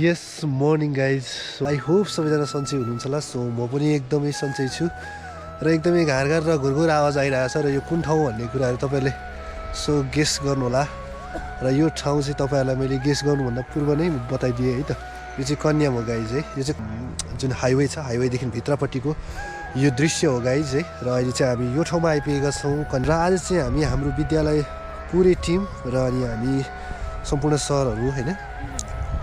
Yes morning guys I hope सबैजना सन्चै हुनुहुन्छ होला। सो म पनि एकदमै सन्चै छु र एकदमै घार र घुरघुर आवाज आइरहेछ र यो कुन ठाउँ भन्ने कुराहरू तपाईँहरूले सो गेस गर्नुहोला। र यो ठाउँ चाहिँ तपाईँहरूलाई मैले गेस गर्नुभन्दा पूर्व नै बताइदिएँ है त। यो चाहिँ कन्याम हो गाइज है। यो चाहिँ जुन हाइवे छ, हाइवेदेखि भित्रपट्टिको यो दृश्य हो गाइज है। र अहिले चाहिँ हामी यो ठाउँमा आइपुगेका छौँ। र आज चाहिँ हामी हाम्रो विद्यालय पुरै टिम र अनि हामी सम्पूर्ण सरहरू होइन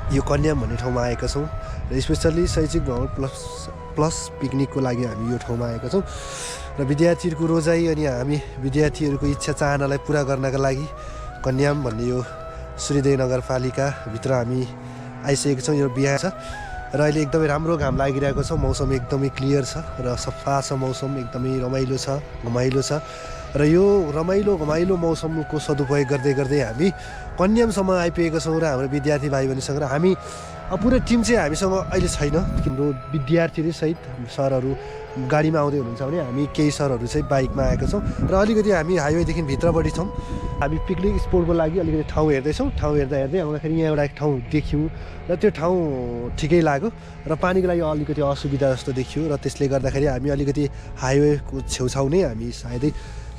यो कन्याम भन्ने ठाउँमा आएका छौँ र स्पेसल्ली शैक्षिक भ्रमण प्लस पिकनिकको लागि हामी यो ठाउँमा आएका छौँ। र विद्यार्थीहरूको रोजाइ अनि हामी विद्यार्थीहरूको इच्छा चाहनालाई पुरा गर्नका लागि कन्याम भन्ने यो सूर्योदय नगरपालिकाभित्र हामी आइसकेका छौँ। यो बिहा छ र अहिले एकदमै राम्रो घाम लागिरहेको छ। मौसम एकदमै क्लियर छ र सफा छ मौसम, एकदमै रमाइलो छ, घमाइलो छ। र यो घमाइलो मौसमको सदुपयोग गर्दै गर्दै हामी कन्यामसम्म आइपुगेका छौँ र हाम्रो विद्यार्थी भाइ बहिनीसँग र हामी पुरै टिम चाहिँ हामीसँग अहिले छैन। हाम्रो विद्यार्थीहरू सहित सरहरू गाडीमा आउँदै हुनुहुन्छ भने हामी केही सरहरू चाहिँ बाइकमा आएका छौँ र अलिकति हामी हाइवेदेखि भित्रपट्टि छौँ। हामी पिकनिक स्पोटको लागि अलिकति ठाउँ हेर्दैछौँ। ठाउँ हेर्दै आउँदाखेरि यहाँ एउटा ठाउँ देख्यौँ र त्यो ठाउँ ठिकै लाग्यो र पानीको लागि अलिकति असुविधा जस्तो देखियो र त्यसले गर्दाखेरि हामी अलिकति हाइवेको छेउछाउ नै हामी सायदै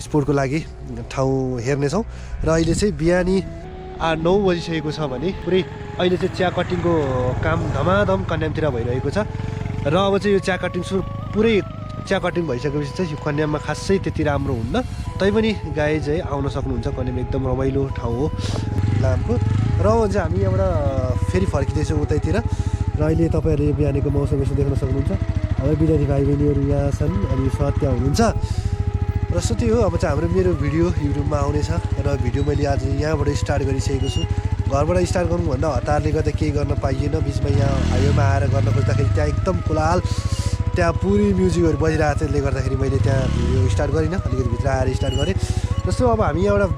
स्पोर्टको लागि ठाउँ हेर्नेछौँ। र अहिले चाहिँ बिहानी 8-9 बजिसकेको छ भने पुरै अहिले चाहिँ चिया कटिङको काम धमाधम कन्यामतिर भइरहेको छ। र अब चाहिँ यो चिया कटिङ पुरै चिया कटिङ भइसकेपछि चाहिँ यो कन्याममा खासै त्यति राम्रो हुन्न। तैपनि गाइज है आउन सक्नुहुन्छ। कन्याम एकदम रमाइलो ठाउँ हो नामको। र चाहिँ हामी यहाँबाट फेरि फर्किँदैछौँ उतैतिर। र अहिले तपाईँहरूले यो बिहानीको मौसम यसो देख्न सक्नुहुन्छ। हाम्रो विद्यार्थी भाइ बहिनीहरू यहाँ छन् अनि सर त्यहाँ हुनुहुन्छ। र सो त्यो हो। अब चाहिँ हाम्रो मेरो भिडियो युट्युबमा आउनेछ र भिडियो मैले आज यहाँबाट स्टार्ट गरिसकेको छु। घरबाट स्टार्ट गर्नुभन्दा हतारले गर्दा केही गर्न पाइएन। बिचमा यहाँ हाइवेमा आएर गर्न खोज्दाखेरि त्यहाँ एकदम कोलाहल, त्यहाँ पुरै म्युजिकहरू बजिरहेको थियो। त्यसले गर्दाखेरि मैले त्यहाँ भिडियो स्टार्ट गरिनँ, अलिकति भित्र आएर स्टार्ट गरेँ। जस्तो अब हामी यहाँबाट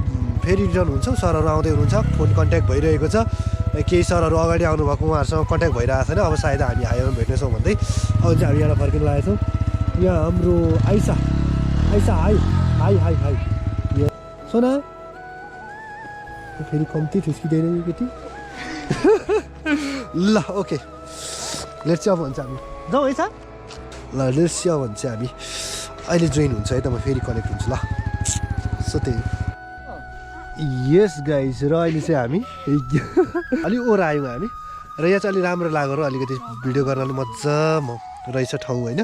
फेरि रिटर्न हुन्छौँ। सरहरू आउँदै हुनुहुन्छ, फोन कन्ट्याक्ट भइरहेको छ। केही सरहरू अगाडि आउनुभएको, उहाँहरूसँग कन्ट्याक्ट भइरहेको छैन। अब सायद हामी हाइवेमा भेट्नेछौँ भन्दै अब चाहिँ हामी यहाँबाट फर्किन लागेको छौँ। यहाँ हाम्रो Aisa high high high high सोना फेरि कम्ती ठुस्किँदैन यो केटी। ल ओके लेट्स अब भन्छ हामी जाउँ है सर। ल लेट्स अब भन्छ हामी अहिले जोइन हुन्छ है त। म फेरि कनेक्ट हुन्छु ल। सो त्यही यस गाइज। र अहिले चाहिँ हामी अलिक ओर आयौँ हामी र यहाँ चाहिँ अलिक राम्रो लाग्यो र अलिकति भिडियो गर्नाले मजा रहेछ ठाउँ होइन।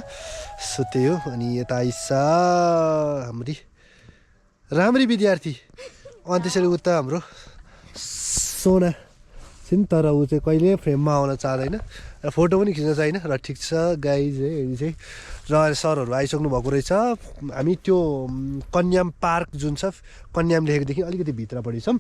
सो त्यही हो। अनि यता आइसा राम्री विद्यार्थी अनि त्यसरी उता हाम्रो सोना छिन्। तर ऊ चाहिँ कहिले फ्रेममा आउन चाहँदैन र फोटो पनि खिच्न चाहिएन। र ठिक छ गाइज है। अहिले चाहिँ र सरहरू आइसक्नु भएको रहेछ। हामी त्यो कन्याम पार्क जुन छ, कन्याम लेखेकोदेखि अलिकति भित्रपट्टि छौँ।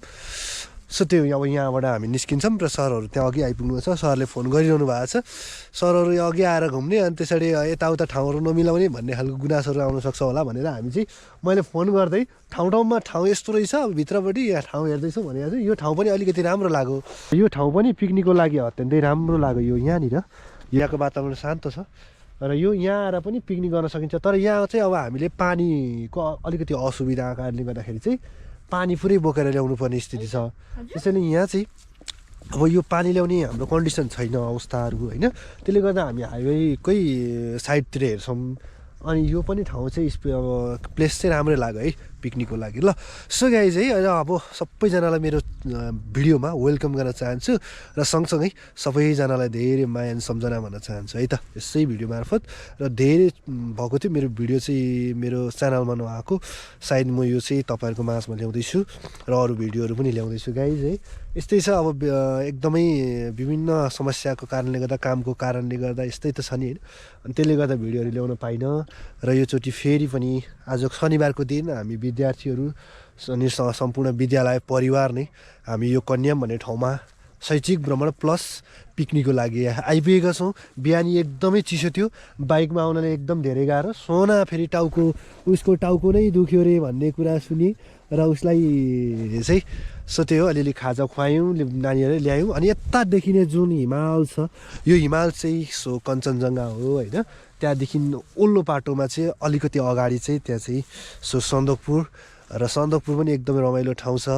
सो त्यो अब यहाँबाट हामी निस्किन्छौँ र सरहरू त्यहाँ अघि आइपुग्नु छ। सरले फोन गरिरहनु भएको छ। सरहरू अघि आएर घुम्ने अनि त्यसरी यताउता ठाउँहरू नमिलाउने भन्ने खालको गुनासोहरू आउन सक्छ होला भनेर हामी चाहिँ मैले फोन गर्दै ठाउँ यस्तो रहेछ अब भित्रपट्टि यहाँ ठाउँ हेर्दैछु भनेर चाहिँ यो ठाउँ पनि अलिकति राम्रो लाग्यो। यो ठाउँ पनि पिकनिकको लागि अत्यन्तै राम्रो लाग्यो। यो यहाँनिर यहाँको वातावरण शान्त छ र यो यहाँ आएर पनि पिकनिक गर्न सकिन्छ। तर यहाँ चाहिँ अब हामीले पानीको अलिकति असुविधाको कारणले गर्दाखेरि चाहिँ पानी पुरै बोकेर ल्याउनु पर्ने स्थिति छ। त्यसैले यहाँ चाहिँ अब यो पानी ल्याउने हाम्रो कन्डिसन छैन, अवस्थाहरू होइन। त्यसले गर्दा हामी हाइवेकै साइडतिर हेर्छौँ। अनि यो पनि ठाउँ चाहिँ अब प्लेस चाहिँ राम्रै लाग्यो है पिकनिकको लागि। ल सो गाइज है अब सबैजनालाई मेरो भिडियोमा वेलकम गर्न चाहन्छु र सँगसँगै सबैजनालाई धेरै माया सम्झना भन्न चाहन्छु है त यसै भिडियो मार्फत। र धेरै भएको थियो मेरो भिडियो चाहिँ मेरो च्यानलमा नआएको, सायद म यो चाहिँ तपाईँहरूको माझमा ल्याउँदैछु र अरू भिडियोहरू पनि ल्याउँदैछु गाइज है। यस्तै छ अब एकदमै विभिन्न समस्याको कारणले गर्दा, कामको कारणले गर्दा यस्तै त छ नि होइन। अनि त्यसले गर्दा भिडियोहरू ल्याउन पाइनँ। र योचोटि फेरि पनि आज शनिबारको दिन हामी विद्यार्थीहरू अनि सम्पूर्ण विद्यालय परिवार नै हामी यो कन्याम भन्ने ठाउँमा शैक्षिक भ्रमण प्लस पिकनिकको लागि आइपुगेका छौँ। बिहानी एकदमै चिसो थियो, बाइकमा आउनले एकदम धेरै गाह्रो। सोना फेरि उसको टाउको नै दुख्यो अरे भन्ने कुरा सुने र उसलाई चाहिँ सो त्यो अलिअलि खाजा खुवायौँ, नानीहरू ल्यायौँ। अनि यता देखिने जुन हिमाल छ यो हिमाल चाहिँ सो कञ्चनजङ्घा हो होइन। त्यहाँदेखि ओल्लो पाटोमा चाहिँ अलिकति अगाडि चाहिँ त्यहाँ चाहिँ सो सन्दकपुर र सन्दकपुर पनि एकदमै रमाइलो ठाउँ छ।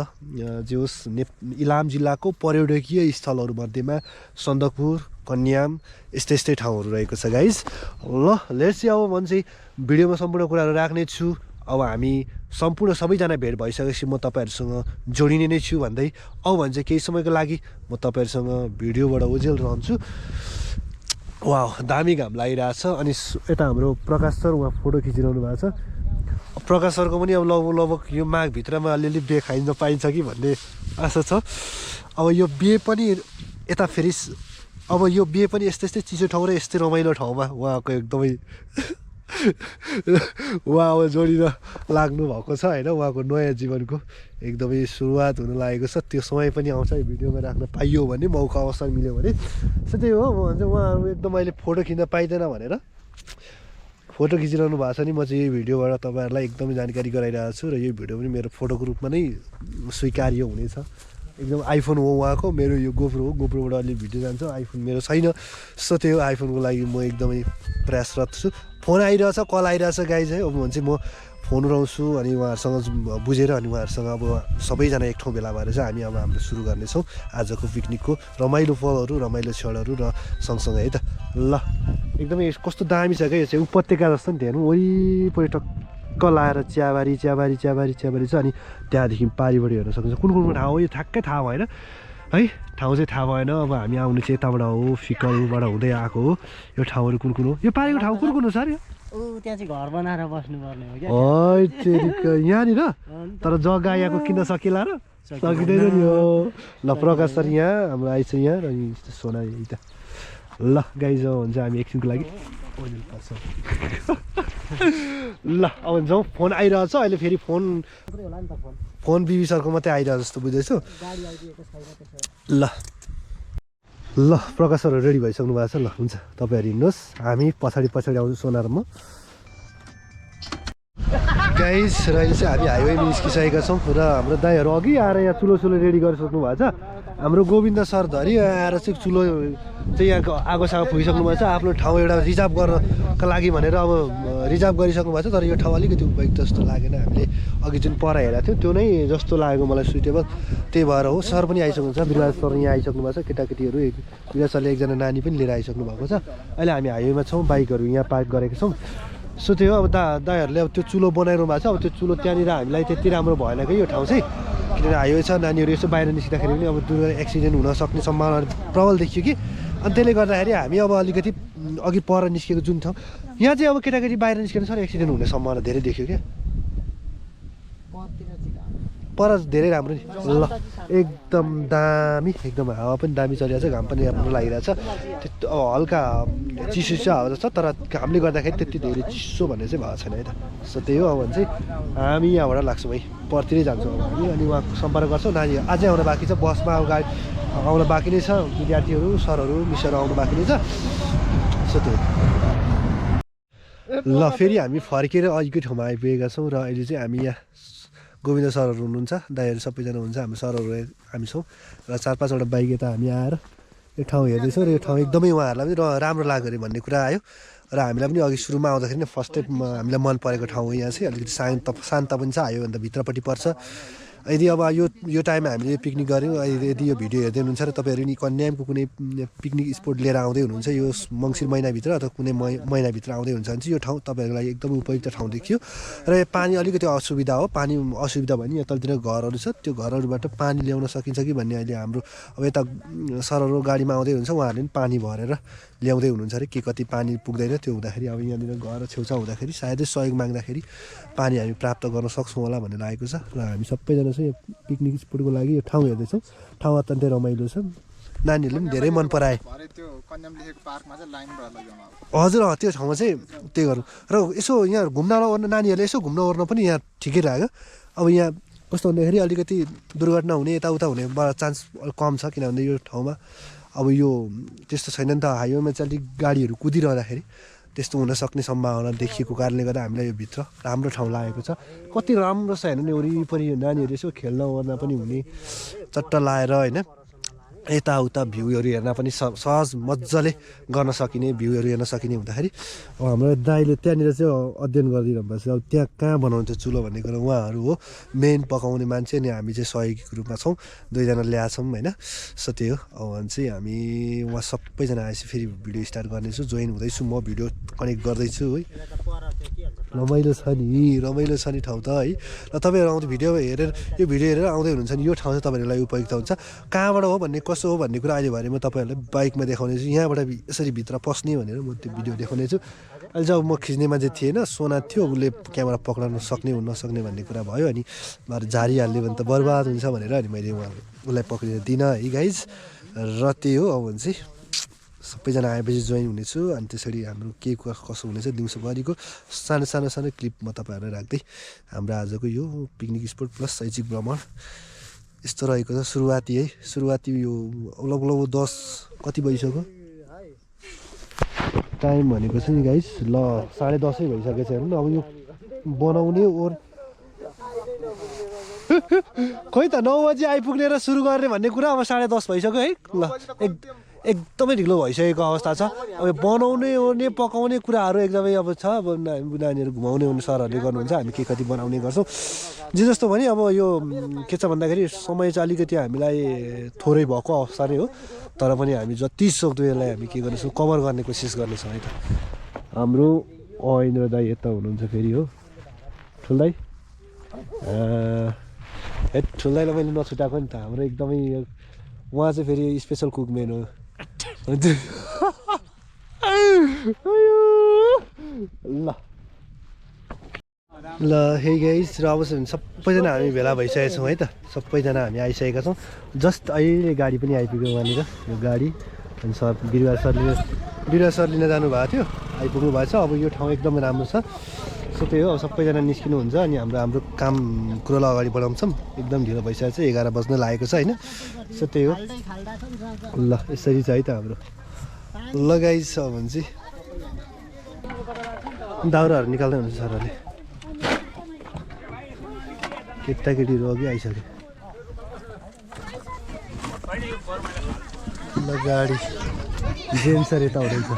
जे होस् इलाम जिल्लाको पर्यटकीय स्थलहरूमध्येमा सन्दकपुर, कन्याम यस्तै यस्तै ठाउँहरू रहेको छ गाइज। ल लेट्स चाहिँ अब भने चाहिँ भिडियोमा सम्पूर्ण कुराहरू राख्ने छु। अब हामी सम्पूर्ण सबैजना भेट भइसकेपछि म तपाईँहरूसँग जोडिने नै छु भन्दै अब भने चाहिँ केही समयको लागि म तपाईँहरूसँग भिडियोबाट ओझेल रहन्छु। वाह दामी घाम लागिरहेछ। अनि यता हाम्रो प्रकाश सर उहाँ फोटो खिचिरहनु भएको छ। प्रकाश सरको पनि अब लगभग यो माघभित्रमा अलिअलि बिहे खाइन्छ पाइन्छ कि भन्ने आशा छ। अब यो बिहे पनि यता फेरि अब यो बिहे पनि यस्तै यस्तै चिसो ठाउँ र यस्तै रमाइलो ठाउँमा उहाँको एकदमै उहाँ अब जोडिन लाग्नु भएको छ होइन। उहाँको नयाँ जीवनको एकदमै सुरुवात हुन लागेको छ। त्यो समय पनि आउँछ भिडियोमा राख्न पाइयो भने, मौका अवसर मिल्यो भने। त्यही हो म भन्छ उहाँहरू एकदम अहिले फोटो खिच्न पाइँदैन भनेर फोटो खिचिरहनु भएको छ नि। म चाहिँ यही भिडियोबाट तपाईँहरूलाई एकदमै जानकारी गराइरहेको छु र यो भिडियो पनि मेरो फोटोको रूपमा नै स्वीकार्य हुनेछ। एकदम आइफोन हो उहाँको, मेरो यो गोप्रो हो। गोप्रोबाट अलि भिडियो जान्छ, आइफोन मेरो छैन। सो त्यो आइफोनको लागि म एकदमै प्रयासरत छु। फोन आइरहेछ, कल आइरहेछ गाइज है। अब भने चाहिँ म फोन उठाउँछु अनि उहाँहरूसँग बुझेर अनि उहाँहरूसँग अब सबैजना एक ठाउँ भेला भएर चाहिँ हामी अब हाम्रो सुरु गर्नेछौँ आजको पिकनिकको रमाइलो पलहरू, रमाइलो क्षणहरू र सँगसँगै है त। ल एकदमै कस्तो दामी छ क्या यो चाहिँ, उपत्यका जस्तो नि हेर्नु वरिपरि टक्क लाएर चियाबारी चियाबारी चियाबारी चियाबारी छ। अनि त्यहाँदेखि पारिपट्टि हेर्न सक्नुहुन्छ कुन कुन ठाउँ हो यो ठ्याक्कै थाहा भएन है। ठाउँ चाहिँ थाहा भएन। अब हामी आउनु चाहिँ यताबाट हो, फिकलबाट हुँदै आएको हो। यो ठाउँहरू कुन कुन हो, यो पारिको ठाउँ कुन कुन हो सर? यो त्यहाँ चाहिँ घर बनाएर बस्नुपर्ने हो क्या यहाँनिर। तर जग्गा यहाँको किन्न सकिएला र सकिँदैन नि हो। ल प्रकाश सर यहाँ हाम्रो आइछ यहाँ र सोना यही त। ल गाइज हुन्छ हामी एकछिनको लागि ल अब जाउँ। फोन आइरहेछ अहिले फेरि फोन बिबी सरको मात्रै आइरहेको जस्तो बुझ्दैछु। ल ल प्रकाश सरहरू रेडी भइसक्नु भएको छ। ल हुन्छ तपाईँहरू हिँड्नुहोस्, हामी पछाडि पछाडि आउँछु सोना र म। गाइस र अहिले चाहिँ हामी हाइवेमा निस्किसकेका छौँ र हाम्रो दाइहरू अघि आएर यहाँ चुलो रेडी गरिसक्नु भएको छ। हाम्रो गोविन्द सर धरी आएर चाहिँ चुलो चाहिँ यहाँको आगोसागो फुकिसक्नु भएको छ। आफ्नो ठाउँ एउटा रिजर्भ गर्नका लागि भनेर अब रिजर्भ गरिसक्नु भएको छ। तर यो ठाउँ अलिकति उपयुक्त जस्तो लागेन। हामीले अघि जुन पर हेरेको थियौँ त्यो नै जस्तो लागेको मलाई सुइटेबल। त्यही भएर हो सर पनि आइसक्नुहुन्छ, बिरुवा सर यहाँ आइसक्नु भएको छ। केटाकेटीहरू बिरुवा सरले एकजना नानी पनि लिएर आइसक्नु भएको छ। अहिले हामी हाइवेमा छौँ, बाइकहरू यहाँ पार्क गरेका छौँ। सो त्यो अब दाइहरूले अब त्यो चुलो बनाइरहनु भएको छ। अब त्यो चुलो त्यहाँनिर हामीलाई त्यति राम्रो भएन कि यो ठाउँ चाहिँ, किनभने हाइवे छ। नानीहरू यसो बाहिर निस्किँदाखेरि पनि अब एक्सिडेन्ट हुनसक्ने सम्भावना प्रबल देखियो कि। अनि त्यसले गर्दाखेरि हामी अब अलिकति अघि पर निस्केको जुन ठाउँ यहाँ चाहिँ अब केटाकेटी बाहिर निस्केर सर एक्सिडेन्ट हुने सम्भावना धेरै देखियो क्या। पर धेरै राम्रो नि। ल एकदम दामी, एकदम हावा पनि दामी चलिरहेको छ, घाम पनि राम्रो लागिरहेछ। त्यो अब हल्का चिसो छ हावा जस्तो, तर घामले गर्दाखेरि त्यति धेरै चिसो भन्ने चाहिँ भएको छैन है त। सो त्यही हो। अब भने चाहिँ हामी यहाँबाट लाग्छौँ है, परतिरै जान्छौँ अब हामी। अनि उहाँको सम्पर्क गर्छौँ। नानी अझै आउन बाँकी छ, बसमा अब गाडी आउन बाँकी नै छ। विद्यार्थीहरू सरहरू मिसहरू आउनु बाँकी नै छ। सो त्यो ल फेरि हामी फर्केर अघिकै ठाउँमा आइपुगेका छौँ र अहिले चाहिँ हामी यहाँ गोविन्द सरहरू हुनुहुन्छ, दाइहरू सबैजना हुन्छ, हाम्रो सरहरू हामी छौँ र 4-5वटा बाइक यता हामी आएर यो ठाउँ हेर्दैछौँ। र यो ठाउँ एकदमै उहाँहरूलाई पनि राम्रो लाग्यो अरे भन्ने कुरा आयो। र हामीलाई पनि अघि सुरुमा आउँदाखेरि नै फर्स्ट टाइम हामीलाई मन परेको ठाउँ हो। यहाँ चाहिँ अलिकति शान्त पनि छ, हाइवेभन्दा भित्रपट्टि पर्छ। यदि अब यो टाइममा हामीले पिकनिक गऱ्यौँ, यदि यो भिडियो हेर्दै हुनुहुन्छ र तपाईँहरू नि कन्यामको कुनै पिकनिक स्पोट लिएर आउँदै हुनुहुन्छ यो मङ्सिर महिनाभित्र अथवा कुनै महिनाभित्र आउँदै हुन्छ भने चाहिँ यो ठाउँ तपाईँहरूको लागि एकदम उपयुक्त ठाउँ देखियो। र यो पानी अलिकति असुविधा हो, पानी असुविधा भने यतातिर घरहरू छ, त्यो घरहरूबाट पानी ल्याउन सकिन्छ कि भन्ने अहिले हाम्रो अब यता सरहरू गाडीमा आउँदै हुन्छ, उहाँहरूले पनि पानी भरेर ल्याउँदै हुनुहुन्छ अरे। के कति पानी पुग्दैन त्यो हुँदाखेरि अब यहाँनिर घर छेउछाउ हुँदाखेरि सायदै सहयोग माग्दाखेरि पानी हामी प्राप्त गर्न सक्छौँ होला भन्ने लागेको छ। र हामी सबैजना चाहिँ यो पिकनिक स्पोटको लागि यो ठाउँ हेर्दैछौँ। ठाउँ अत्यन्तै रमाइलो छ, नानीहरूले पनि धेरै मन पराए। हजुर त्यो ठाउँमा चाहिँ त्यही गरौँ। र यसो यहाँ घुम्न ओर्न नानीहरूले यसो घुम्न ओर्न पनि यहाँ ठिकै लाग्यो। अब यहाँ कस्तो भन्दाखेरि अलिकति दुर्घटना हुने यताउता हुने चान्स कम छ, किनभने यो ठाउँमा अब यो त्यस्तो छैन नि त। हाइवेमा चाहिँ अलिक गाडीहरू कुदिरहँदाखेरि त्यस्तो हुनसक्ने सम्भावना देखिएको कारणले गर्दा हामीलाई यो भित्र राम्रो ठाउँ लागेको छ। कति राम्रो छ हेर्नु नि, वरिपरि नानीहरू यसो खेल्न ओर्न पनि हुने, चट्ट लाएर होइन यताउता भ्यूहरू हेर्न पनि सहज मजाले गर्न सकिने भ्यूहरू हेर्न सकिने हुँदाखेरि अब हाम्रो दाइले त्यहाँनिर चाहिँ अध्ययन गरिदिनु भएको छ अब त्यहाँ कहाँ बनाउँछ चुलो भन्ने कुरा उहाँहरू हो मेन पकाउने मान्छे अनि हामी चाहिँ सहयोगीको रूपमा छौँ 2 जना ल्याछौँ होइन सो त्यही हो अब भने चाहिँ हामी उहाँ सबैजना आएपछि फेरि भिडियो स्टार्ट गर्नेछु जोइन हुँदैछु म भिडियो कनेक्ट गर्दैछु है रमाइलो छ नि ठाउँ त है र तपाईँहरू आउँदै भिडियो हेरेर यो भिडियो हेरेर आउँदै हुनुहुन्छ नि यो ठाउँ चाहिँ तपाईँहरूलाई उपयुक्त हुन्छ कहाँबाट हो भन्ने कसो हो भन्ने कुरा अहिले भरे म तपाईँहरूलाई बाइकमा देखाउनेछु यहाँबाट यसरी भित्र पस्ने भनेर म त्यो भिडियो देखाउनेछु अहिले जब म खिच्ने मान्छे थिएन सोना थियो उसले क्यामेरा पक्राउन सक्ने नसक्ने भन्ने कुरा भयो अनि झारिहाल्यो भने त बर्बाद हुन्छ भनेर अनि मैले उसलाई पक्रिएर दिइनँ है गाइज र त्यही हो अब भने चाहिँ सबैजना आएपछि जोइन हुनेछु अनि त्यसरी हाम्रो के कसो हुनेछ दिउँसोभरिको सानो क्लिप म तपाईँहरूलाई राख्दै हाम्रो आजको यो पिकनिक स्पोट प्लस शैक्षिक भ्रमण यस्तो रहेको छ सुरुवाती यो लगभग 10 कति भइसक्यो टाइम भनेको छ नि गाइस ल 10:30 भइसकेको छ हेर्नु अब यो बनाउने ओर खोइ त 9 बजी आइपुग्ने र सुरु गर्ने भन्ने कुरा अब 10:30 भइसक्यो है ल एकदमै ढिलो भइसकेको अवस्था छ अब बनाउने ओर्ने पकाउने कुराहरू एकदमै अब छ अब नानीहरू घुमाउने ओर्ने सरहरूले गर्नुहुन्छ हामी के कति बनाउने गर्छौँ जे जस्तो भने अब यो के छ भन्दाखेरि समय चाहिँ अलिकति हामीलाई थोरै भएको अवस्था नै हो तर पनि हामी जति सक्दो यसलाई हामी के गर्नेछौँ कभर गर्ने कोसिस गर्नेछौँ है त हाम्रो इन्द्र दाई यता हुनुहुन्छ फेरि हो ठुल्दाई ठुल्दाईलाई मैले नछुटाएको नि त हाम्रो एकदमै उहाँ चाहिँ फेरि स्पेसल कुकमेन हो ल हे गाइस र अब सबैजना हामी भेला भइसकेका छौँ है त सबैजना हामी आइसकेका छौँ जस्ट अहिले गाडी पनि आइपुग्यो वहाँनिर यो गाडी अनि सर बिरुवा सर लिन जानुभएको थियो आइपुग्नु भएको छ अब यो ठाउँ एकदमै राम्रो छ सो त्यही हो अब सबैजना निस्किनुहुन्छ अनि हाम्रो काम कुरोलाई अगाडि बढाउँछौँ एकदम ढिलो भइसकेको छ 11 बज्न लागेको छ होइन सो त्यही हो ल यसरी चाहिँ है त हाम्रो लगाइछ भने चाहिँ दाउराहरू निकाल्दै हुन्छ सरहरूले केटाकेटीहरू अघि आइसक्यो ल गाडी जेन्सर यता हुँदैछ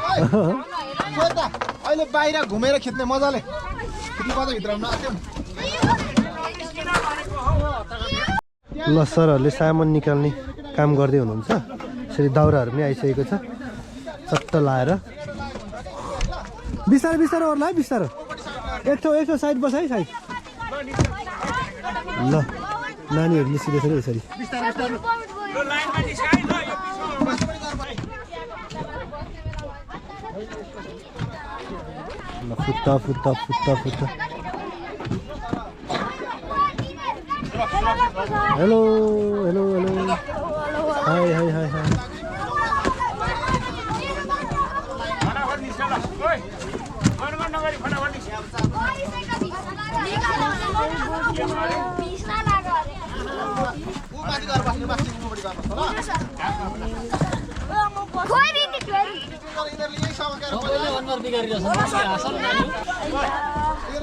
अहिले बाहिर घुमेर खिच्ने मजाले ल सरहरूले सामान निकाल्ने काम गर्दै हुनुहुन्छ यसरी दाउराहरू पनि आइसकेको छ चट्ट लाएर बिस्तारो होला है बिस्तारो एक ठाउँ साइड बस है साइड ल नानीहरू निस्किँदैछ नि यसरी फुट्टा हेलो हाई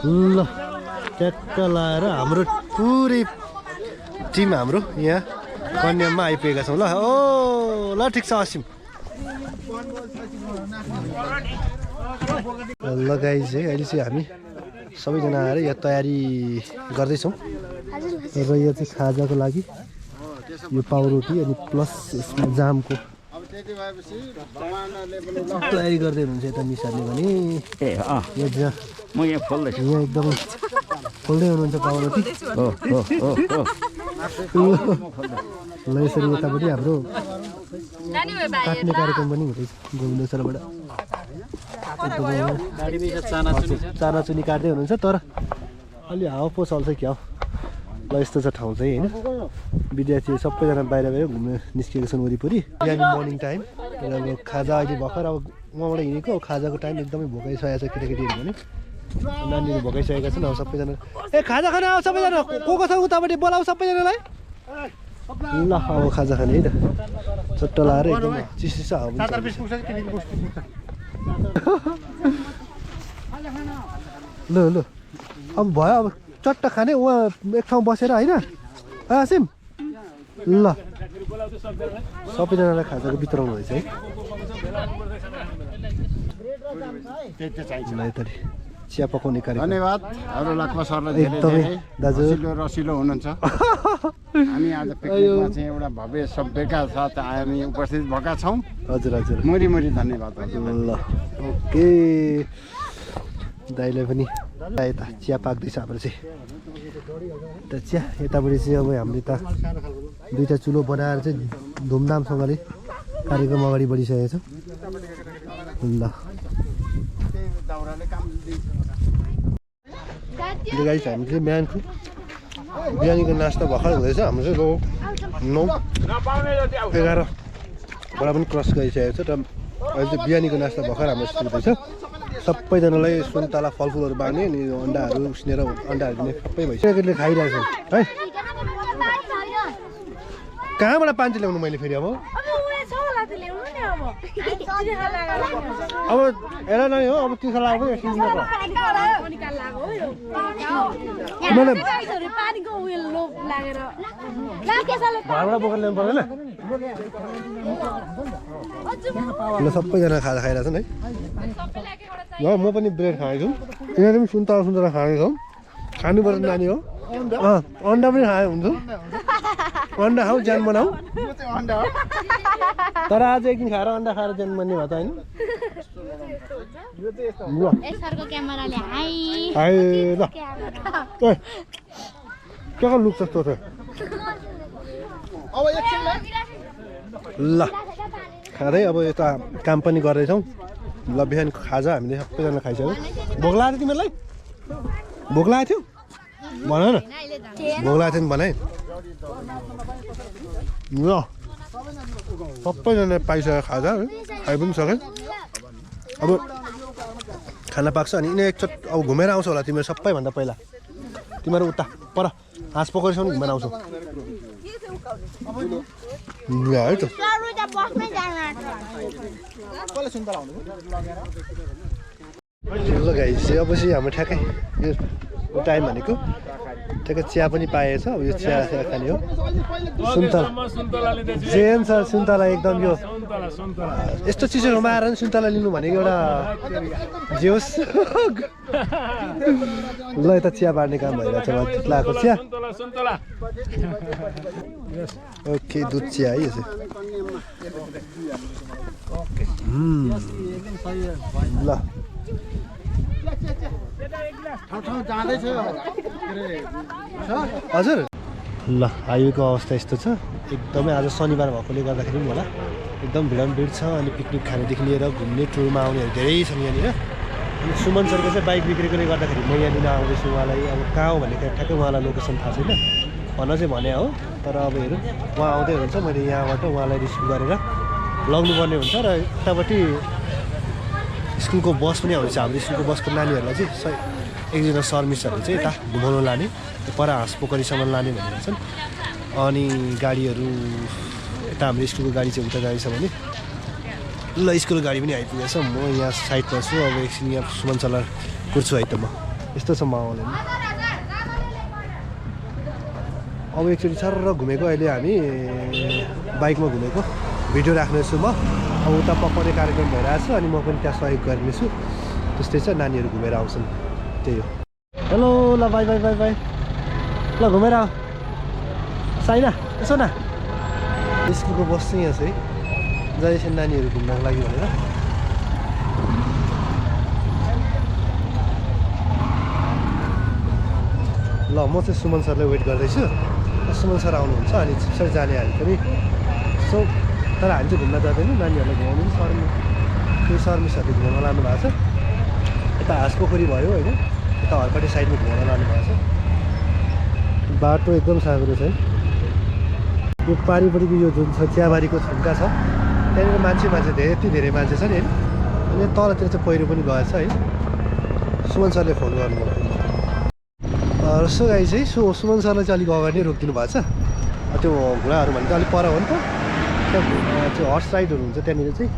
ल ट्याक्क लाएर हाम्रो पुरै टिम हाम्रो यहाँ कन्याममा आइपुगेका छौँ ल ल ठिक छ असिम ल गाइस है अहिले चाहिँ हामी सबैजना आएर यहाँ तयारी गर्दैछौँ र यो चाहिँ खाजाको लागि यो पाउरोटी अनि प्लस यसमा जामको तयारी गर्दै हुनुहुन्छ यता मिसाले भने यहाँ एकदमै खोल्दै हुनुहुन्छ पाउरोटी ल यसरी यतापट्टि हाम्रो काट्ने कार्यक्रम पनि हुँदैछ गोविन्द सरबाट चानाचुनी काट्दै हुनुहुन्छ तर अलि हावा पो चल्छ क्या ल यस्तो छ ठाउँ चाहिँ होइन विद्यार्थीहरू सबैजना बाहिर घुम्न निस्केको छन् वरिपरि बिहान मर्निङ टाइम र अब खाजा अहिले भर्खर अब उहाँबाट हिँडेको खाजाको टाइम एकदमै भोकाइसकेको छ केटाकेटीहरू भने नानीहरू भोकाइसकेका छन् अब सबैजना खाजा खान आऊ सबैजना को छ उतापट्टि बोलाऊ सबैजनालाई ल अब खाजा खाने है त चट्ट लाएर एकदम चिसो हावा ल अब भयो अब चट्ट खाने उहाँ एक ठाउँ बसेर होइन आसिम ल सबैजनालाई खाजाको वितरण हुँदैछ है चिया पकाउने कार्यक्रम धन्यवाद अरूलाई सरलाई धेरै एकदमै धेरै दाजु रसिलो हुनुहुन्छ हामी आज पिकनिकमा चाहिँ एउटा भव्य सभ्यका साथ हामी उपस्थित भएका छौँ हजुर हजुर मुरी मुरी धन्यवाद ल ओके दाइलाई पनि यता चिया पाक्दैछ हाम्रो चाहिँ त चिया यतापट्टि चाहिँ अब हामीले त दुईवटा चुलो बनाएर चाहिँ धुमधामसँगले कार्यक्रम अगाडि बढिसकेको छ ल गाइस हामी चाहिँ बिहानको बिहानीको नास्ता भर्खर हुँदैछ हाम्रो चाहिँ 9:11 पनि क्रस गरिसकेको छ र अहिले चाहिँ बिहानीको नास्ता भर्खर हाम्रो सुरु हुँदैछ सबैजनालाई सुन्तला फलफुलहरू बाँड्ने अनि अन्डाहरू उसिनेर अन्डाहरू दिने सबै भइसकेकोले खाइरहेको छ है कहाँबाट पानी ल्याउनु मैले फेरि अब अब हेर नै हो अब तिखा लाग्यो घरबाट बोकेर ल्याउनु पर्दैन ल सबैजना खाजा खाइरहेको छन् है ल म पनि ब्रेड खाएको छु यिनीहरू पनि सुन्तला खाएको छौँ खानुपर्छ नानी हो अन्डा पनि खाएको हुन्छ अन्डा खाऊ ज्यान बनाऊ तर आज एक दिन खाएर अन्डा खाएर ज्यान बन्ने भयो त होइन ल के लुक्छ तँ त ल खाँदै अब यता काम पनि गर्दैछौँ ल बिहानको खाजा हामीले सबैजना खाइसक्यौँ भोक लागेको थियो तिमीहरूलाई भोक लागेको थियो भन न भोक लागेको थियो नि भनाइ ल सबैजना पाइसक्यो खाजा है खाइ पनि सक्यो अब खाना पाक्छ अनि यिनीहरू एकचोटि अब घुमेर आउँछ होला तिमीहरू सबैभन्दा पहिला तिमीहरू उता पर हाँस पोखरीसम्म घुमेर आउँछौ है त ल गाइस अपछि हाम्रो ठ्याक्कै यो टाइम भनेको ठ्याक्कै चिया पनि पाएछ अब यो चिया खाने हो सुन्तला जेन छ सुन्तला एकदम यो यस्तो चिजहरूमा आएर नि सुन्तला लिनु भनेको एउटा जे होस् ल यता चिया बाँड्ने काम भइरहेको छ तितलाको चिया ओके दुध चिया है यो चाहिँ ल हजुर ल हाइवेको अवस्था यस्तो छ एकदमै आज शनिबार भएकोले गर्दाखेरि पनि होला एकदम भिड छ अनि पिकनिक खानेदेखि लिएर घुम्ने टुरमा आउनेहरू धेरै छन् यहाँनिर अनि सुमन सरको चाहिँ बाइक बिग्रेकोले गर्दाखेरि म यहाँनिर आउँदैछु उहाँलाई अब कहाँ हो भन्ने ठ्याक्कै उहाँलाई लोकेसन थाहा छैन भन्न चाहिँ भने हो तर अब हेरौँ उहाँ आउँदै हुन्छ मैले यहाँबाट उहाँलाई रिसिभ गरेर लग्नुपर्ने हुन्छ र यतापट्टि स्कुलको बस पनि आउँदैछ हाम्रो स्कुलको बसको नानीहरूलाई चाहिँ एकजना सर्मिसहरूले चाहिँ यता घुमाउनु लाने पर हाँस पोखरीसम्म लाने भनेर छन् अनि गाडीहरू यता हाम्रो स्कुलको गाडी चाहिँ उता जाँदैछ भने ल स्कुलको गाडी पनि आइपुगेछ म यहाँ साइडमा छु अब एकछिन यहाँ सुमन सरलाई कुर्छु है त म यस्तो छ माहौल होइन अब एकचोटि सरर घुमेको अहिले हामी बाइकमा घुमेको भिडियो राख्नेछु म अब उता पकाउने कार्यक्रम भइरहेको छ अनि म पनि त्यहाँ सहयोग गर्नेछु त्यस्तै छ नानीहरू घुमेर आउँछन् त्यही हो हेलो ल बाई बाई बाई बाई ल घुमेर आऊ साइना यसो न स्कुलको बस चाहिँ यहाँ छ है जाँदैछ नानीहरू घुम्नको लागि भनेर ल म चाहिँ सुमन सरलाई वेट गर्दैछु सुमन सर आउनुहुन्छ अनि पछाडि जाने हामी पनि सो तर हामी चाहिँ घुम्न जाँदैनौँ नानीहरूलाई घुमाउनु पनि सर्मी त्यो सर्मिसहरूले घुमाउन लानु भएको छ यता हाँस पोखरी भयो होइन यता हर्पट्टि साइडमा घुमाउन लानु भएको छ बाटो एकदम साँघुरो छ है यो पारिपट्टिको यो जुन छ चियाबारीको छुम्का छ त्यहाँनिर मान्छे यति धेरै मान्छे छ नि होइन अनि तलतिर चाहिँ पहिरो पनि गएछ है सुमन सरले फोन गर्नुभयो सो गाई चाहिँ सुमन सरलाई चाहिँ अलिक अगाडि नै रोकिदिनु भएको छ त्यो घोडाहरू भनेको अलिक पर हो नि त त्यहाँ त्यो हर्स राइडहरू हुन्छ त्यहाँनिर चाहिँ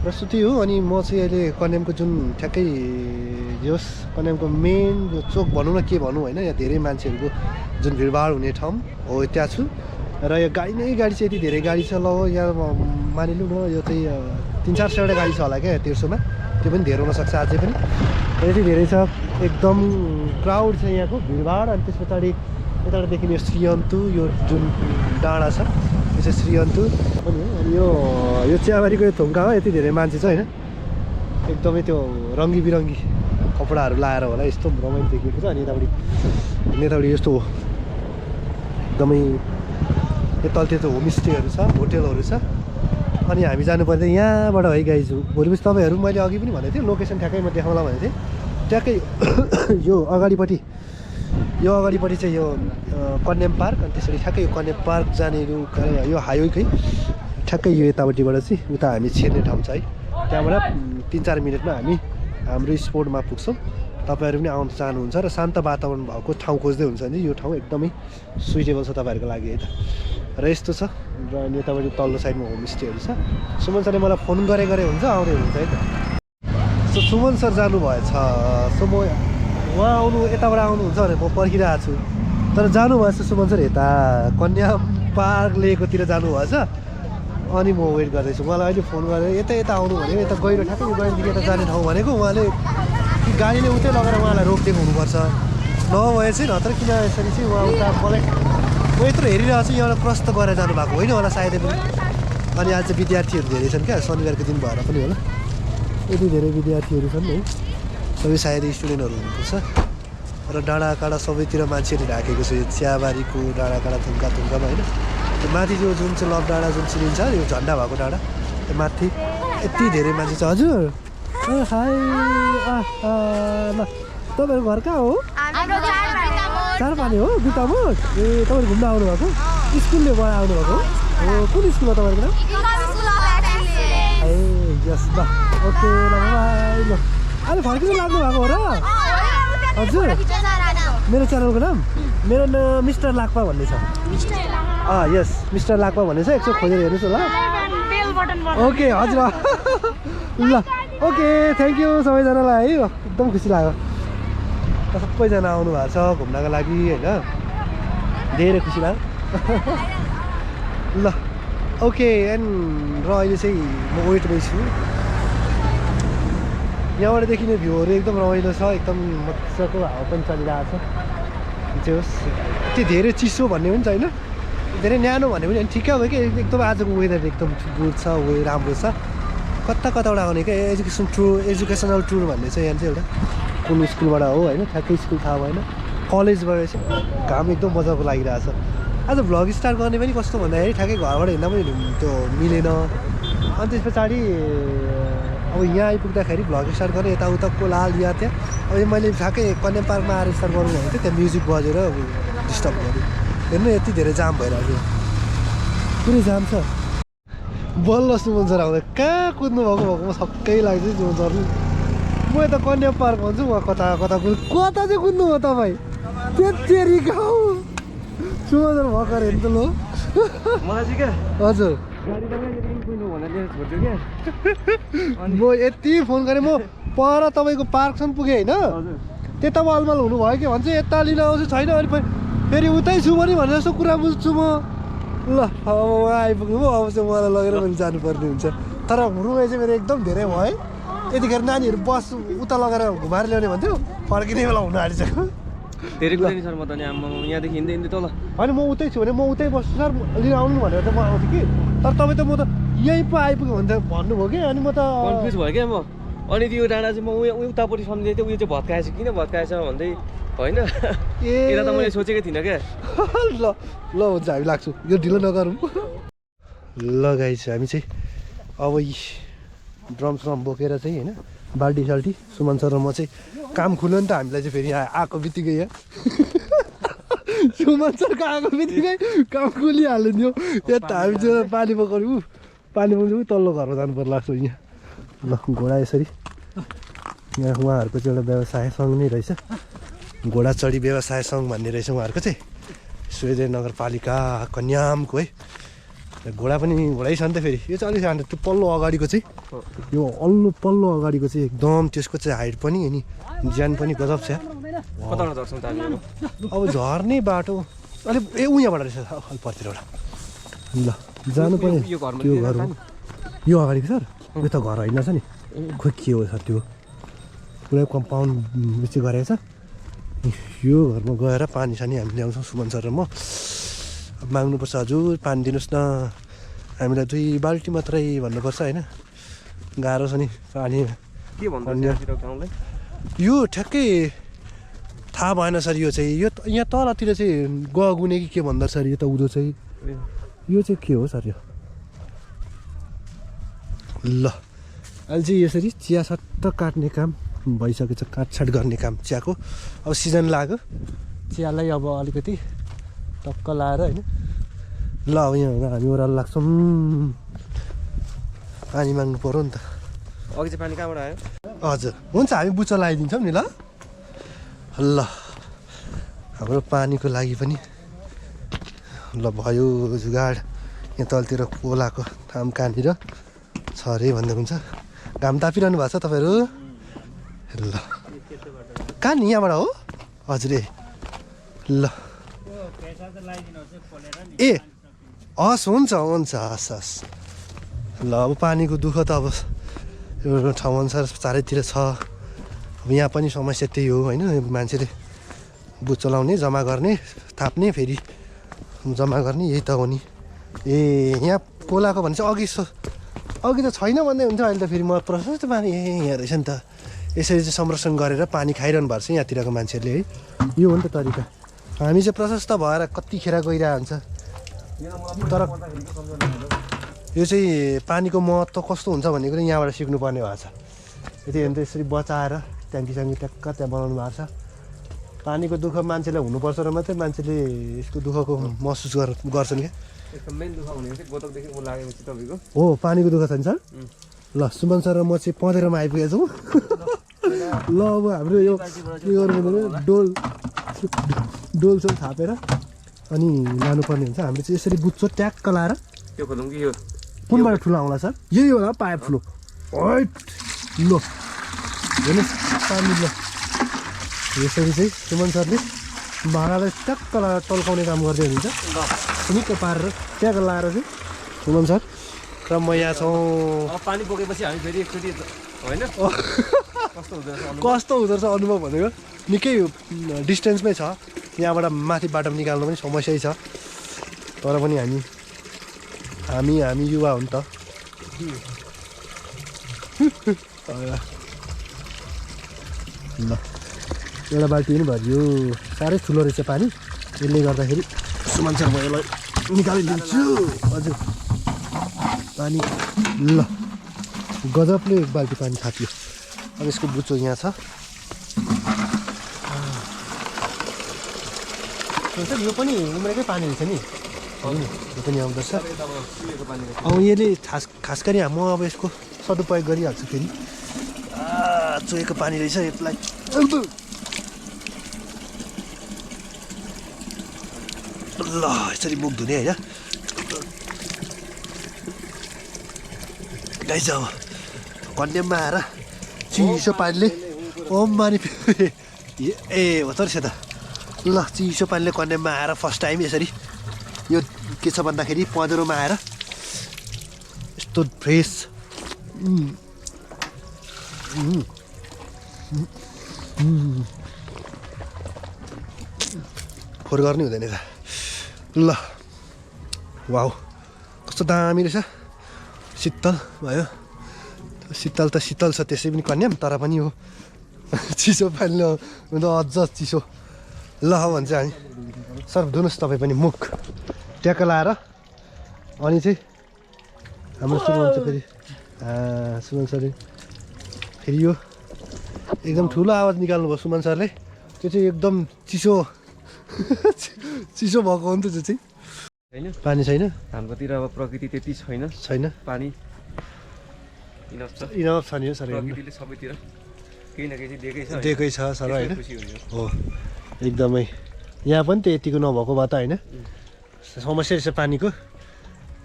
प्रस्तुति हो अनि म चाहिँ अहिले कन्यामको जुन ठ्याक्कै होस् कन्यामको मेन यो चोक भनौँ न के भनौँ होइन यहाँ धेरै मान्छेहरूको जुन भिडभाड हुने ठाउँ हो त्यहाँ छु र यो गाडी चाहिँ यति धेरै गाडी छ ल यहाँ मानिलिउँ न यो चाहिँ 300-400वटा गाडी छ होला क्या तेर्सोमा त्यो पनि धेरै हुनसक्छ अझै पनि यति धेरै छ एकदम क्राउड छ यहाँको भिडभाड अनि त्यस पछाडि यताबाट देखिने यो श्रीअन्तु यो जुन डाँडा छ यो चाहिँ श्रीअन्तु पनि हो अनि यो चियाबारीको यो थुङ्गामा यति धेरै मान्छे छ होइन एकदमै त्यो रङ्गी बिरङ्गी कपडाहरू लाएर होला यस्तो रमाइलो देखिएको छ अनि यतापट्टि यस्तो एकदमै यतातिर त होमस्टेहरू छ होटेलहरू छ अनि हामी जानुपर्ने यहाँबाट है गाइज भोलिपछि तपाईँहरू मैले अघि पनि भनेको थिएँ लोकेसन ठ्याक्कै म देखाउँला भनेको थिएँ ट्याक्कै यो अगाडिपट्टि चाहिँ यो कन्याम पार्क अनि त्यसरी ठ्याक्कै यो कन्याम पार्क जाने यो हाइवेकै ठ्याक्कै यो यतापट्टिबाट चाहिँ उता हामी छिर्ने ठाउँ छ है त्यहाँबाट 3-4 मिनटमा हामी हाम्रो स्पोटमा पुग्छौँ तपाईँहरू पनि आउन चाहनुहुन्छ र शान्त वातावरण भएको ठाउँ खोज्दै हुन्छ भने यो ठाउँ एकदमै सुइटेबल छ तपाईँहरूको लागि है त र यस्तो छ र अनि यतापट्टि तल्लो साइडमा होमस्टेहरू छ सुमन सरले मलाई फोन गरे हुन्छ आउँदै हुनुहुन्छ है त सो सुमन सर जानुभएछ सो म उहाँ यताबाट आउनुहुन्छ भने म पर्खिरहेको छु तर जानुभएछ सुमन सर यता कन्याम पार्क लेकतिर जानुभएछ अनि म वेट गर्दैछु मलाई अहिले फोन गरेर यता आउनु भनेको यता गहिरो ठ्याक्कै गहिरोदेखि यता जाने ठाउँ भनेको उहाँले गाडीले उतै लगेर उहाँलाई रोकिदिएको हुनुपर्छ नभए चाहिँ नत्र किन यसरी चाहिँ उहाँ उता मलाई म यत्रो हेरिरहेको छु यहाँबाट क्रस त गरेर जानुभएको होइन होला सायदै पनि अनि आज चाहिँ विद्यार्थीहरू धेरै छन् क्या शनिबारको दिन भएर पनि होला यति धेरै विद्यार्थीहरू छन् है सबै सायदै स्टुडेन्टहरू हुनुपर्छ र डाँडाकाँडा सबैतिर मान्छेहरू ढाकेको छ यो चियाबारीको डाँडाकाँडा थुङ्गामा होइन त्यो माथि जो जुन चाहिँ लभ डाँडा जुन चिनिन्छ यो झन्डा भएको डाँडा त्यो माथि यति धेरै मान्छे छ हजुर हाई ल तपाईँहरू घर कहाँ हो चारपानी हो बितामोट ए तपाईँहरू घुम्न आउनुभएको स्कुलले भएर आउनुभएको हो कुन स्कुल हो तपाईँको नाम ए यस ल ओके ल बाई ल अहिले फर्किनु लाग्नु भएको हो र हजुर मेरो च्यानलको नाम मेरो नाम मिस्टर लाक्पा भन्ने छ यस मिस्टर लाक्पा भन्ने छ एकचोटि खोजेर हेर्नुहोस् होला ओके हजुर ल ओके थ्याङ्क यू सबैजनालाई है एकदम खुसी लाग्यो सबैजना आउनु भएको छ घुम्नको लागि होइन धेरै खुसी लाग्यो ल ओके एन्ड र अहिले चाहिँ म वेटमै छु यहाँबाट देखिने भ्यूहरू एकदम रमाइलो छ एकदम मजाको हावा पनि चलिरहेको छ जे होस् यति धेरै चिसो भन्ने पनि छैन धेरै न्यानो भन्ने पनि ठिकै हो कि एकदम आजको वेदर एकदम गुड छ राम्रो छ कताबाट आउने क्या एजुकेसनल टुर भन्ने चाहिँ यहाँ चाहिँ एउटा कुन स्कुलबाट हो होइन ठ्याक्कै स्कुल थाहा भएन कलेजबाट चाहिँ घाम एकदम मजाको लागिरहेको छ आज भ्लग स्टार्ट गर्ने पनि कस्तो भन्दाखेरि ठ्याक्कै घरबाट हिँड्दा पनि त्यो मिलेन अनि त्यस पछाडि अब यहाँ आइपुग्दाखेरि भ्लग स्टार्ट गरेँ यताउता कोलाहाल यहाँ त्यहाँ अब मैले ठ्याक्कै कन्याम पार्कमा आएर स्टार्ट गर्नु भनेको थिएँ त्यहाँ म्युजिक बजेर डिस्टर्ब गरेँ हेर्नु यति धेरै जाम भइरहेको थियो पुरै जाम छ बल्ल सुमन सर आउँदा कहाँ कुद्नु भएको म छक्कै लाग्छ सुमन सरले म यता कन्याम पार्क भन्छु उहाँ कता चाहिँ कुद्नु हो तपाईँ त्यति गाउँ सुमन सर भर्खर हेर्नु त ल मलाई चाहिँ क्या हजुर गाडी तपाईँ कुद्नु भनेर छोड्थ्यो क्या म यति फोन गरेँ म पर तपाईँको पार्कसम्म पुगेँ होइन त्यता अलमल हुनुभयो कि भन्छ यता लिन आउँछु छैन अनि फेरि उतै छु भने भनेर जस्तो कुरा बुझ्छु म ल अब उहाँ आइपुग्नु भयो अब चाहिँ उहाँलाई लगेर मैले जानुपर्ने हुन्छ तर रुवाई चाहिँ मेरो एकदम धेरै भयो है यतिखेर नानीहरू बस उता लगेर घुमाएर ल्याउने भन्थ्यो फर्किने बेला हुनु आँटिसक्यो धेरै कुरा नि सर म त नि यहाँदेखि हिँड्दै तल होइन म उतै छु भने म उतै बस्छु सर लिन आउनु भनेर त म आउँथेँ कि तर तपाईँ त म त यहीँ पो आइपुग्यो भने त भन्नुभयो कि अनि म त कन्फ्युज भयो क्या म अनि त्यो डाँडा चाहिँ म उतापट्टि सम्झिँदै थिएँ उयो चाहिँ भत्काएछ किन भत्काएछ भन्दै होइन यता त मैले सोचेकै थिइनँ क्या ल हुन्छ हामी लाग्छु यो ढिलो नगरौँ ल गाइस हामी चाहिँ अब ड्रम बोकेर चाहिँ होइन बाल्टी साल्टी सुमन सर र म चाहिँ काम खुल्यो नि त हामीलाई चाहिँ फेरि यहाँ आएको बित्तिकै यहाँ सुमन सरको आएको बित्तिकै काम खुलिहाल्यो नि यता हामी चाहिँ पानी बोकाउनु तल्लो घरमा जानु पर्ला लाग्छ यहाँ ल घोडा यसरी यहाँ उहाँहरूको चाहिँ एउटा व्यवसाय सङ्घ नै रहेछ घोडा चढी व्यवसाय सङ्घ भन्ने रहेछ उहाँहरूको चाहिँ स्वेदेन नगरपालिका कन्यामको है घोडै छ नि त फेरि यो चाहिँ अलिक सानो त्यो पल्लो अगाडिको चाहिँ यो पल्लो अगाडिको चाहिँ एकदम त्यसको चाहिँ हाइट पनि अनि ज्यान पनि गजब छ कताबाट झर्छौँ त हामी अब झर्ने बाटो अलिक ऊ यहाँबाट रहेछ अलि पर्तिर एउटा ल जानु पर्ने यो घरमा त्यो घर हो यो अगाडिको सर यो त घर होइन छ नि खोइ के हो सर त्यो पुरै कम्पाउन्ड बेसी गरेको छ यो घरमा गएर पानी सानी हामी ल्याउँछौँ सुमन सर र म माग्नुपर्छ हजुर पानी दिनुहोस् न हामीलाई 2 बाल्टी मात्रै भन्नुपर्छ होइन गाह्रो छ नि पानी के भन्नु गाउँलाई यो ठ्याक्कै थाहा भएन सर यो चाहिँ यो यहाँ तलतिर चाहिँ गगुने कि के भन्दा सर यो त उँधो चाहिँ यो चाहिँ के हो सर यो ल अहिले चाहिँ यसरी चिया सट्ट काट्ने काम भइसकेछ काटछाट गर्ने काम चियाको अब सिजन लाग्यो चियालाई अब अलिकति टक्क लाएर होइन ल अब यहाँ हामी ओह्रालो लाग्छौँ पानी माग्नु पऱ्यो नि त अघि चाहिँ पानी कहाँबाट आयो हजुर हुन्छ हामी बुच्चा लगाइदिन्छौँ नि ल ल हाम्रो पानीको लागि पनि ल भयो जुगाड यहाँ तलतिर खोलाको थाम कहाँनिर छ अरे भन्दै हुन्छ घाम तापिरहनु भएको छ तपाईँहरू ल कहाँ नि यहाँबाट हो हजुर ए ल ए हस् हुन्छ हुन्छ हस् हस् ल अब पानीको दुःख त अब यो ठाउँअनुसार चारैतिर छ अब यहाँ पनि समस्या त्यही हो होइन मान्छेले बुट चलाउने जम्मा गर्ने थाप्ने फेरि जम्मा गर्ने यही त हो नि ए यहाँ खोलाको भने चाहिँ अघि त छैन भन्दै हुन्छ अहिले त फेरि म प्रशस्त पानी यहाँ रहेछ नि त यसरी चाहिँ संरक्षण गरेर पानी खाइरहनु भएको छ यहाँतिरको मान्छेहरूले है यो हो नि त तरिका हामी चाहिँ प्रशस्त भएर कतिखेर गइरहेको हुन्छ तर यो चाहिँ पानीको महत्त्व कस्तो हुन्छ भन्ने कुरा यहाँबाट सिक्नुपर्ने भएको छ यति भने त यसरी बचाएर ट्याङ्की ट्याक्क त्यहाँ बनाउनु भएको छ पानीको दुःख मान्छेलाई हुनुपर्छ र मात्रै मान्छेले यसको दुःखको महसुस गर्छन् क्या यसको मेन दुःख हुने चाहिँ गोतकदेखि उ लागेपछि तपाईँको हो पानीको दुःख छ नि सर ल सुमन सर र म चाहिँ पँधेरमा आइपुगेको छौँ ल अब हाम्रो यो के गर्नु पर्दैन डोलसोल थापेर अनि लानुपर्ने हुन्छ हामीले चाहिँ यसरी बुच्चो ट्याक्क लाएर त्यो खोलौँ कि यो कुनबाट ठुलो आउँला सर यही होला पाइप ठुलो हैट ल हेर्नुहोस् पानी ल यसरी चाहिँ सुमन सरले भाँडालाई ट्याक्क लाएर टल्काउने काम गर्दै हुनुहुन्छ निकै पारेर ट्याक्क लाएर चाहिँ सुमन सर र म यहाँ छौँ अब पानी बोकेपछि हामी फेरि एकचोटि होइन कस्तो हुँदो रहेछ अनुभव भनेको निकै डिस्टेन्समै छ यहाँबाट माथि बाटो निकाल्नु पनि समस्यै छ तर पनि हामी युवा हो नि त ल एउटा बाल्टी पनि भरियो साह्रै ठुलो रहेछ पानी यसले गर्दाखेरि सुमन सर म यसलाई निकालिदिन्छु हजुर पानी ल गजबले एक बाल्टी पानी थाप्यो अब यसको बुच्चो यहाँ छ यो पनि उम्रेकै पानी रहेछ नि यो पनि आउँदछ अब यसले खास गरी म अब यसको सदुपयोग गरिहाल्छु फेरि चोएको पानी रहेछ यसलाई ल यसरी मुख धुने होइन गाइस अब कन्याममा आएर चिसो पानीले मानी ए हो त रहेछ त ल चिसो पानीले कन्याममा आएर फर्स्ट टाइम यसरी यो के छ भन्दाखेरि पँधेरोमा आएर यस्तो फ्रेस फोहोर गर्ने हुँदैन त ल वाउ कस्तो दामी रहेछ शीतल भयो शीतल त शीतल छ त्यसै पनि कन्याम तर पनि हो चिसो पानीले अझ चिसो ल भन्छ हामी सर धुनुहोस् तपाईँ पनि मुख ट्याक्क लाएर अनि चाहिँ हाम्रो सुमन चाहिँ फेरि सुमन सरले फेरि यो एकदम ठुलो आवाज निकाल्नुभयो सुमन सरले त्यो चाहिँ एकदम चिसो चिसो भएको हो नि त त्यो चाहिँ होइन पानी छैन हाम्रोतिर अब प्रकृति त्यति छैन पानी इनफ छ नि सर प्रकृतिले सबैतिर केही न केही चाहिँ दिएकै छ सर होइन खुसी हुने हो एकदमै यहाँ पनि त यतिको नभएको भए त होइन समस्या रहेछ पानीको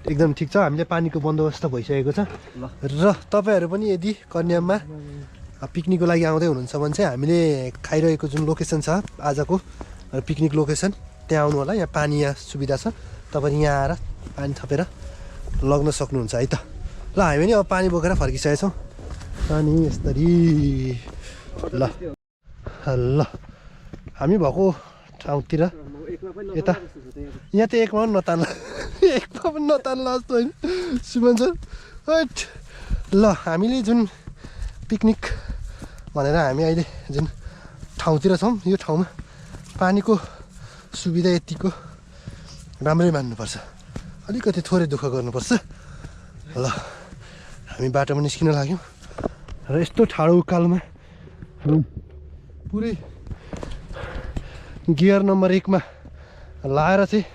एकदम ठिक छ हामीले पानीको बन्दोबस्त भइसकेको छ र तपाईँहरू पनि यदि कन्याममा पिकनिकको लागि आउँदै हुनुहुन्छ भने चाहिँ हामीले खाइरहेको जुन लोकेसन छ आजको पिकनिक लोकेसन त्यहाँ आउनु होला। यहाँ पानी यहाँ सुविधा छ, तपाईँ यहाँ आएर पानी थपेर लग्न सक्नुहुन्छ है त। ल हामी नि अब पानी बोकेर फर्किसकेका छौँ। पानी यसरी ल ल हामी भएको ठाउँतिर यता यहाँ त एकमा पनि नतान्ला एकमा पनि नतान्ला जस्तो होइन सुमन सर। हट ल हामीले जुन पिकनिक भनेर हामी अहिले जुन ठाउँतिर छौँ यो ठाउँमा पानीको सुविधा यतिको राम्रै मान्नुपर्छ, अलिकति थोरै दुःख गर्नुपर्छ। ल हामी बाटोमा निस्किन लाग्यौँ र यस्तो ठाडो उकालोमा पुरै गियर नम्बर 1 मा लाएर चाहिँ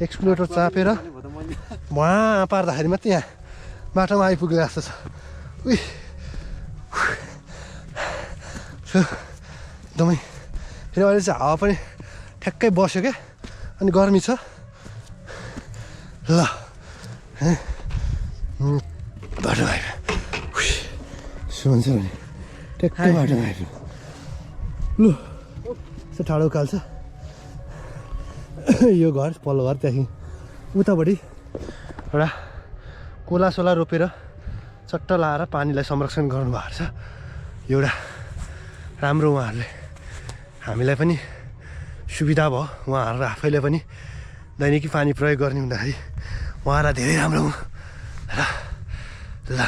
एक्सप्लोरेटर चापेर वहाँ पार्दाखेरि मात्रै यहाँ बाटोमा आइपुग्यो जस्तो छ। उही एकदमै फेरि अहिले चाहिँ हावा पनि ठ्याक्कै बस्यो क्या, अनि गर्मी छ। ल बाटो आइपुग्यो सुन्छ भने ठ्याक्कै बाटोमा आइपुग्यो। लु यस्तो ठाडो उकालो छ यो घर पल्लो घर, त्यहाँदेखि उतापट्टि एउटा कोलासोला रोपेर चट्ट लाएर पानीलाई संरक्षण गर्नुभएको छ। एउटा राम्रो उहाँहरूले हामीलाई पनि सुविधा भयो, उहाँहरू आफैले पनि दैनिकी पानी प्रयोग गर्ने हुँदाखेरि उहाँलाई धेरै राम्रो र ल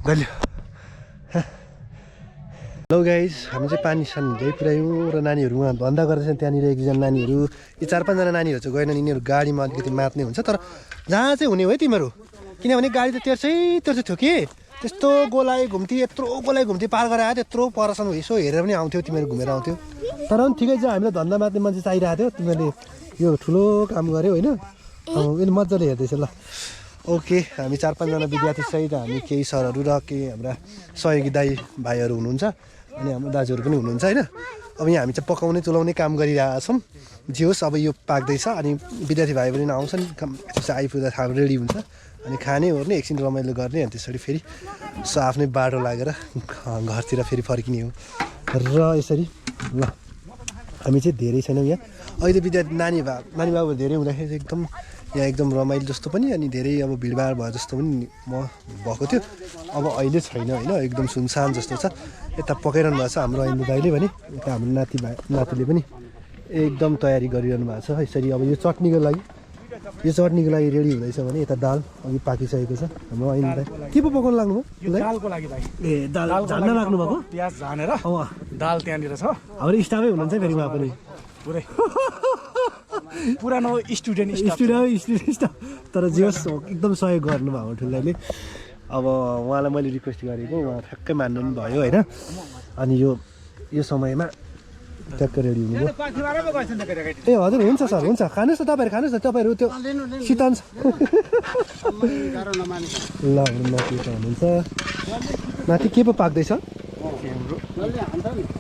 गल्यो। हेलो गाइज, हामी चाहिँ पानी सानी ल्याइ पुऱ्यायौँ र नानीहरू उहाँ धन्दा गर्दैछन् त्यहाँनिर। एकजना नानीहरू यी 4-5 जना नानीहरू चाहिँ गएनन्, यिनीहरू गाडीमा अलिकति मात्ने हुन्छ। तर जहाँ चाहिँ हुने हो है तिमीहरू, किनभने गाडी त तेर्सै थियो कि त्यस्तो गोलाइ घुम्ती यत्रो गोलाइ घुम्ती पार गरेर आयो, त्यत्रो परसम्म यसो हेरेर पनि आउँथ्यो, तिमीहरू घुमेर आउँथ्यो। तर पनि ठिकै छ, हामीलाई धन्दा मात्ने मान्छे चाहिरहेको थियो, तिमीहरूले यो ठुलो काम गऱ्यो होइन। यसले मजाले हेर्दैछ ल। ओके, हामी 4-5 जना विद्यार्थी सहित हामी केही सरहरू र केही हाम्रा सहयोगी दाइ भाइहरू हुनुहुन्छ, अनि हाम्रो दाजुहरू पनि हुनुहुन्छ होइन। अब यहाँ हामी चाहिँ पकाउने तुलाउने काम गरिरहेका छौँ। जे होस् अब यो पाक्दैछ, अनि विद्यार्थी भाइ पनि आउँछन्, त्यसपछि आइपुग्दा खाना रेडी हुन्छ, अनि खाने ओर्ने एकछिन रमाइलो गर्ने, अनि त्यसरी फेरि आफ्नै बाटो लागेर घरतिर फेरि फर्किने हो र यसरी। ल हामी चाहिँ धेरै छैनौँ यहाँ अहिले, विद्यार्थी नानी बाबु धेरै हुँदाखेरि एकदम यहाँ एकदम रमाइलो जस्तो पनि, अनि धेरै अब भिडभाड भयो जस्तो पनि म भएको थियो। अब अहिले छैन होइन, एकदम सुनसान जस्तो छ। यता पकाइरहनु भएको छ हाम्रो अहिले दाइले भने, यता हाम्रो नातिले पनि एकदम तयारी गरिरहनु भएको छ। यसरी अब यो चटनीको लागि रेडी हुँदैछ भने यता दाल अघि पाकिसकेको छ हाम्रो अहिले दाइ। के पो पकाउनु लाग्नुभयो? दालको लागि भाइ। ए दाल झान्न लाग्नु भएको? प्याज झानेर दाल त्यहाँनिर छ। हाम्रो स्टाफै हुनुहुन्छ फेरि उहाँ पनि पुरै पुरानो स्टुडेन्ट स्टाफ। तर जे होस् एकदम सहयोग गर्नुभएको ठुलोले। अब उहाँलाई मैले रिक्वेस्ट गरेको, उहाँ ठ्याक्कै मान्नु पनि भयो होइन। अनि यो समयमा ट्याक्कै रेडी हुनुभयो। ए हजुर हुन्छ सर, हुन्छ खानुहोस् न तपाईँहरू, खानुहोस् न तपाईँहरू। त्यो शीतल ल हाम्रो नाति त हुनुहुन्छ। नाति के पो पाक्दैछ?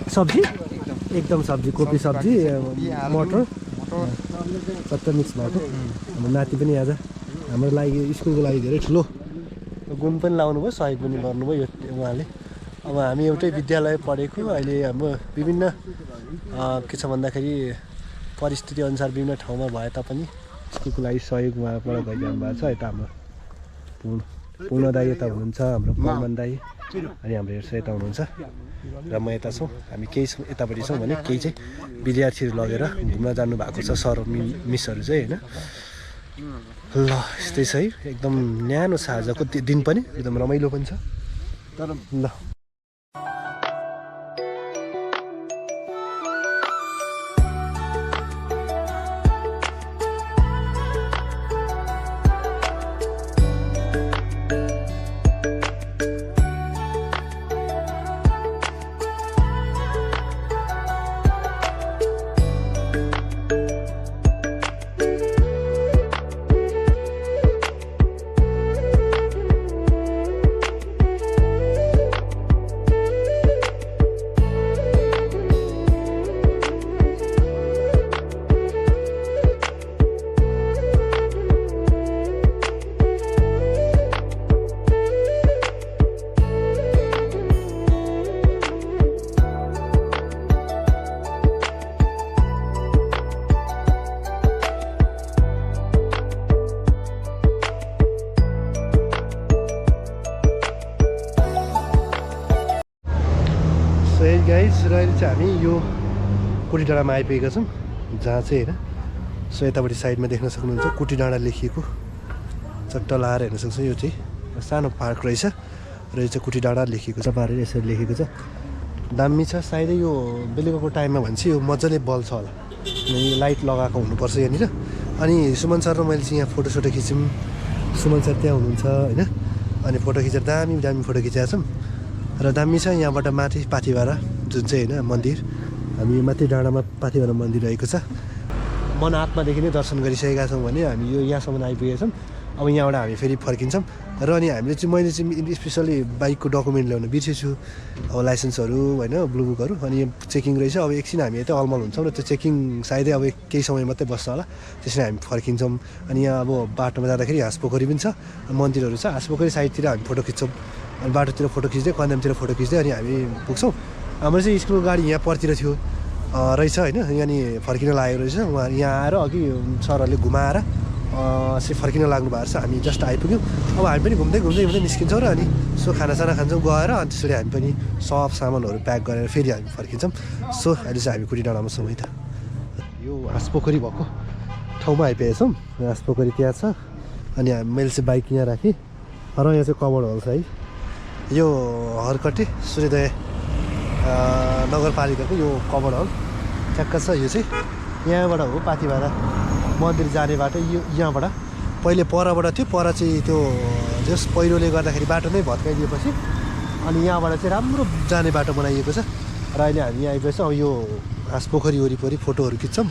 सब्जी एकदम सब्जी, कोपी सब्जी, मटर सबै मिक्स भएको। हाम्रो नाति पनि आज हाम्रो लागि स्कुलको लागि धेरै ठुलो गुण पनि लाउनु भयो, सहयोग पनि गर्नुभयो यो उहाँले। अब हामी एउटै विद्यालय पढेको, अहिले हाम्रो विभिन्न के छ भन्दाखेरि परिस्थिति अनुसार विभिन्न ठाउँमा भए तापनि स्कुलको लागि सहयोग उहाँबाट गरिरहनु भएको छ। यता हाम्रो पूर्ण दाई यता हुनुहुन्छ, हाम्रो कमान दाई, अनि हाम्रो हेर्छ यता हुनुहुन्छ, र म यता छौँ। हामी केही छौँ यतापट्टि छौँ भने केही चाहिँ विद्यार्थीहरू लगेर घुम्न जानुभएको छ, सर मिसहरू चाहिँ होइन। ल यस्तै छ है, एकदम न्यानो छ आजको दिन पनि, एकदम रमाइलो पनि छ। तर ल चाहिँ हामी यो कुटी डाँडामा आइपुगेका छौँ जहाँ चाहिँ होइन सो यतापट्टि साइडमा देख्न सक्नुहुन्छ कुटी डाँडा लेखिएको चट्ट लाएर हेर्न सक्छ यो चाहिँ सानो पार्क रहेछ र यो चाहिँ कुटी डाँडा लेखिएको छ पारेर यसरी लेखेको छ दामी छ सायदै यो बेलुकाको टाइममा भने चाहिँ यो मजाले बल्छ होला लाइट लगाएको हुनुपर्छ यहाँनिर अनि सुमन सर र मैले चाहिँ यहाँ फोटोसोटो खिच्यौँ सुमन सर त्यहाँ हुनुहुन्छ होइन अनि फोटो खिचेर दामी फोटो खिचेका छौँ र दामी छ यहाँबाट माथि पाथिभारा जुन चाहिँ होइन मन्दिर हामी माथि डाँडामा पाथिभारा मन्दिर रहेको छ मन आत्मादेखि नै दर्शन गरिसकेका छौँ भने हामी यो यहाँसम्म आइपुगेका छौँ अब यहाँबाट हामी फेरि फर्किन्छौँ र अनि हामीले चाहिँ मैले चाहिँ स्पेसली बाइकको डकुमेन्ट ल्याउन बिर्सेछु अब लाइसेन्सहरू होइन ब्लु बुकहरू अनि चेकिङ रहेछ अब एकछिन हामी यतै अलमल हुन्छौँ र त्यो चेकिङ सायदै अब केही समय मात्रै बस्छ होला त्यसरी हामी फर्किन्छौँ अनि यहाँ अब बाटोमा जाँदाखेरि हाँस पोखरी पनि छ मन्दिरहरू छ हाँस पोखरी साइडतिर हामी फोटो खिच्छौँ अनि बाटोतिर फोटो खिच्दै कन्यामतिर फोटो खिच्दै अनि हामी पुग्छौँ हाम्रो चाहिँ स्कुलको गाडी यहाँ परतिर थियो रहेछ होइन यहाँनिर फर्किन लागेको रहेछ उहाँ यहाँ आएर अघि सरहरूले घुमाएर चाहिँ फर्किन लाग्नु भएको छ हामी जस्ट आइपुग्यौँ अब हामी पनि घुम्दै निस्किन्छौँ र अनि सो खानासाना खान्छौँ गएर अनि त्यसरी हामी पनि सब सामानहरू प्याक गरेर फेरि हामी फर्किन्छौँ सो अहिले चाहिँ हामी कुटी डाँडामा छौँ है त यो हाँस पोखरी भएको ठाउँमा आइपुगेका छौँ हाँस पोखरी त्यहाँ छ अनि मैले चाहिँ बाइक यहाँ राखेँ र यहाँ चाहिँ कमल हल छ है यो हरकटे सूर्योदय नगरपालिकाको यो कमल हल ठ्याक्क छ यो चाहिँ यहाँबाट हो पाथिभारा मन्दिर जाने बाटो यो यहाँबाट पहिले परबाट थियो पर चाहिँ त्यो जस पहिरोले गर्दाखेरि बाटो नै भत्काइदिएपछि अनि यहाँबाट चाहिँ राम्रो जाने बाटो बनाइएको छ र अहिले हामी यहाँ आइपुगेछ अब यो हाँस पोखरी वरिपरि फोटोहरू खिच्छौँ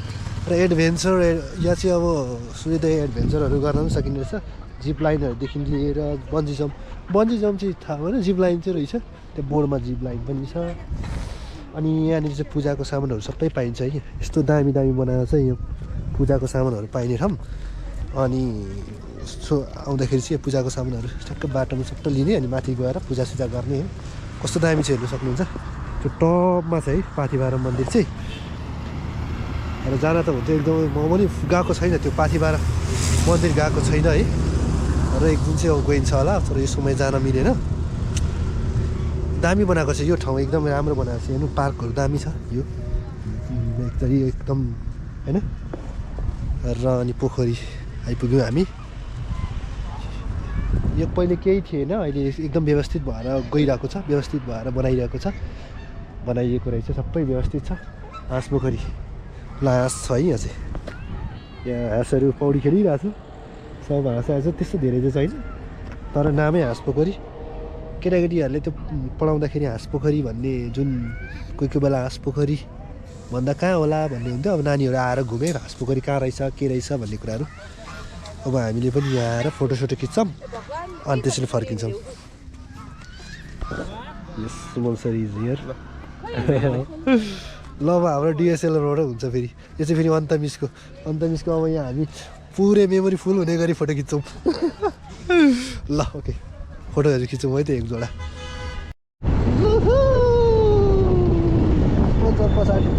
र एडभेन्चर यहाँ चाहिँ अब सूर्योदय एडभेन्चरहरू गर्न पनि सकिने रहेछ जिप लाइनहरूदेखि लिएर बन्जी जम्प चाहिँ थाहा भएन जिप लाइन चाहिँ रहेछ त्यो बोर्डमा जिप लाइन पनि छ अनि यहाँनिर चाहिँ पूजाको सामानहरू सबै पाइन्छ है यस्तो दामी बनाएर चाहिँ यो पूजाको सामानहरू पाइने ठाउँ अनि सो आउँदाखेरि चाहिँ पूजाको सामानहरू ठ्याक्क बाटोमा सबै लिने अनि माथि गएर पूजासुजा गर्ने है कस्तो दामी चाहिँ हेर्नु सक्नुहुन्छ त्यो टपमा छ है पाथिभारा मन्दिर चाहिँ र जान त हुन्छ एकदमै म पनि गएको छैन त्यो पाथिभारा मन्दिर गएको छैन है र एक दिन चाहिँ अब गइन्छ होला तर यो समय जान मिलेन दामी बनाएको छ यो ठाउँ एकदम राम्रो बनाएको छ हेर्नु पार्कहरू दामी छ यो एकदम होइन र अनि पोखरी आइपुग्यौँ हामी यो पहिले केही थिएन अहिले एकदम व्यवस्थित भएर गइरहेको छ व्यवस्थित भएर बनाइरहेको छ बनाइएको रहेछ सबै व्यवस्थित छ हाँस पोखरी ल हाँस छ है यहाँ चाहिँ यहाँ हाँसहरू पौडी खेलिरहेको छु सब हाँसहरू त्यस्तो धेरै चाहिँ छैन तर नामै हाँस पोखरी केटाकेटीहरूले त्यो पढाउँदाखेरि हाँस पोखरी भन्ने जुन कोही बेला हाँस पोखरी भन्दा कहाँ होला भन्ने हुन्थ्यो अब नानीहरू आएर घुमेर हाँस पोखरी कहाँ रहेछ के रहेछ भन्ने कुराहरू अब हामीले पनि यहाँ आएर फोटोसोटो खिच्छौँ अनि त्यसरी फर्किन्छौँ यस सुमल सर इज हियर ल अब हाम्रो डिएसएलआरबाट हुन्छ फेरि यो चाहिँ फेरि अन्तमिसको अब यहाँ हामी पुरै मेमोरी फुल हुने गरी फोटो खिच्छौँ ल ओके फोटोहरू खिच्छौँ है त एक जोडा पछाडि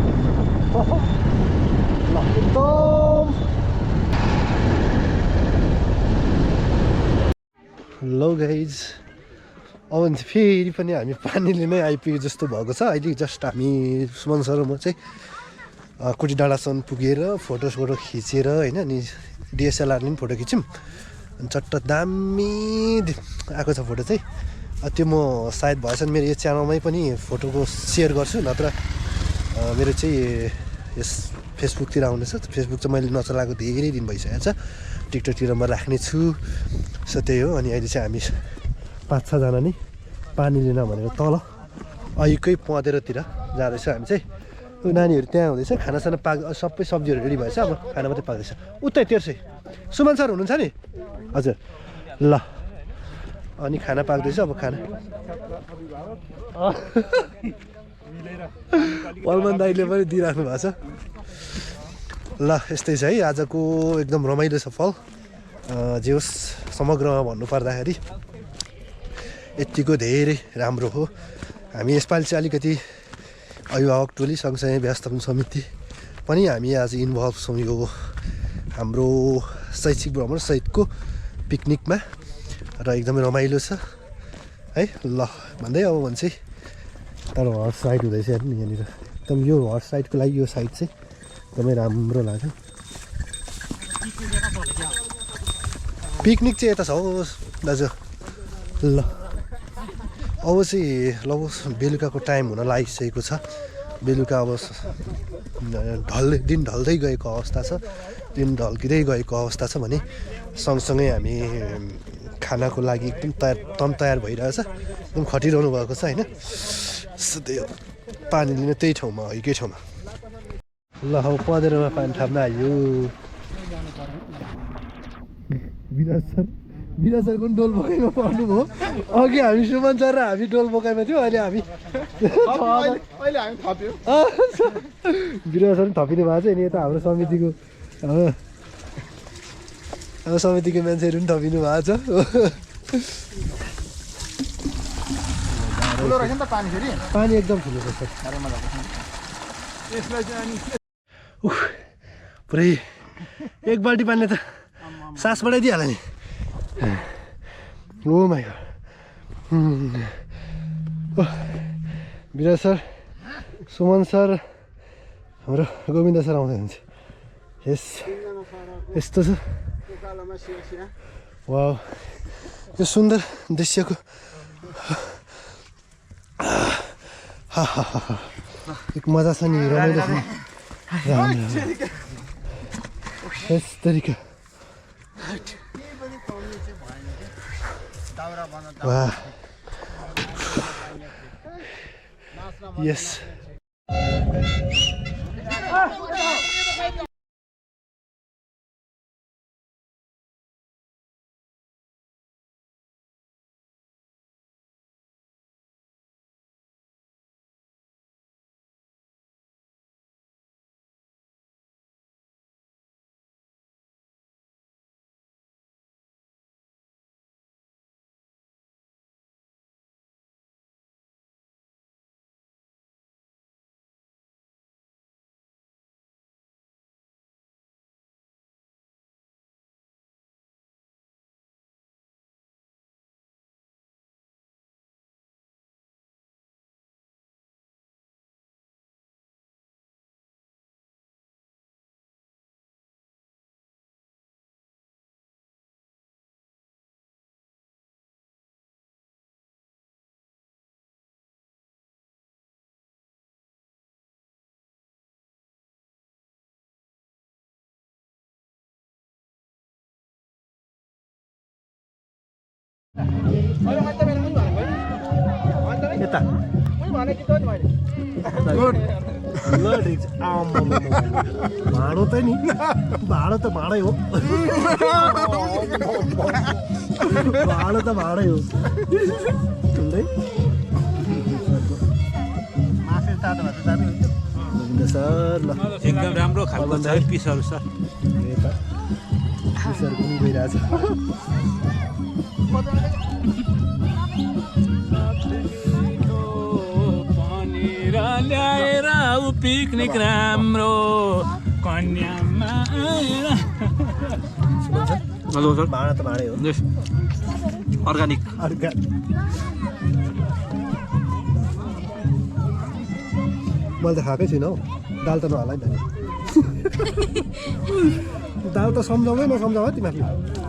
ल एकदम ल गाइज अब फेरि पनि हामी पानीले नै आइपुग्यो जस्तो भएको छ अहिले जस्ट हामी सुमन सर म चाहिँ कुटी डाँडासम्म पुगेर फोटोसोटो खिचेर होइन अनि डिएसएलआरले पनि फोटो खिच्यौँ अनि चट्ट दामी आएको छ फोटो चाहिँ त्यो म सायद भएछ मेरो यो च्यानलमै पनि फोटोको सेयर गर्छु नत्र मेरो चाहिँ यस फेसबुकतिर आउनेछ फेसबुक चाहिँ मैले नचलाएको धेरै दिन भइसकेको छ टिकटकतिर म राख्ने छु सो त्यही हो अनि अहिले चाहिँ हामी 5-6 जना नि पानी लिन भनेर तल अहिकै पँधेरोतिर जाँदैछ हामी चाहिँ नानीहरू त्यहाँ हुँदैछ खानासाना सबै सब्जीहरू रेडी भएछ अब खाना मात्रै पाक्दैछ उतै तेर्सै सुमन सर हुनुहुन्छ नि हजुर ल अनि खाना पाक्दैछ अब खाना पलमान दाइले पनि दिइराख्नु भएको छ ल यस्तै छ है आजको एकदम रमाइलो छ फल जे होस् समग्रमा भन्नुपर्दाखेरि यतिको धेरै राम्रो हो हामी यसपालि चाहिँ अलिकति अभिभावक टोली सँगसँगै व्यवस्थापन समिति पनि हामी आज इन्भल्भ छौँ यो हाम्रो शैक्षिक भ्रमण सहितको पिकनिकमा र एकदमै रमाइलो छ है ल भन्दै अब भने चाहिँ तर साइड हुँदैछ हेर्नु यहाँनिर एकदम यो हर्स साइडको लागि यो साइड चाहिँ एकदमै राम्रो लाग्यो। पिकनिक चाहिँ यता छ हौ दाजु। ल अब चाहिँ लगभग बेलुकाको टाइम हुन लागिसकेको छ। बेलुका अब दिन ढल्दै गएको अवस्था छ, दिन ढल्किँदै गएको अवस्था छ भने सँगसँगै हामी खानाको लागि एकदम तयार भइरहेछ, एकदम खटिरहनु भएको छ होइन। त्यही पानी लिन त्यही ठाउँमा हो, एकै ठाउँमा। ल अब पँधेरोमा पानी थाप्न आयो। विराज सरको पनि डोल बोकाइमा पर्नु भयो। अघि हामी सुमन सर र हामी डोल बोकाइमा थियौँ, अहिले हामी विराज सर पनि थपिनु भएको छ नि। यता हाम्रो समितिको मान्छेहरू पनि थपिनु भएको छ। पानी एकदम ठुलो छ पुरै एक बाल्टी पानी त सास बढाइदिइहाल्यो नि। Oh my God. Viraj sir, Suman sir, हाम्रो गोविन्द सर आउँदै हुनुहुन्छ। यस्तो छ वाउ, यो सुन्दर दृश्यको एक मजा छ नि, रमाइलो छ नि। यस तरिका वाह, यस यता भाँडो त नि, भाँडो त भाँडै हो, भाँडो त भाँडै हो। सर ल एकदम राम्रो खालको छ है पिसहरू सर। पिसहरू पनि गइरहेछ। ल्याएर पिकनिक राम्रो कन्यामा आएर। हेलो सर, भाँडा त भाँडै हो, अर्ग्यानिक। मैले त खाएकै छुइनँ हौ, दाल त नहोला नि त। दाल त सम्झाउँदै नसम्झाउ है तिमीहरूले।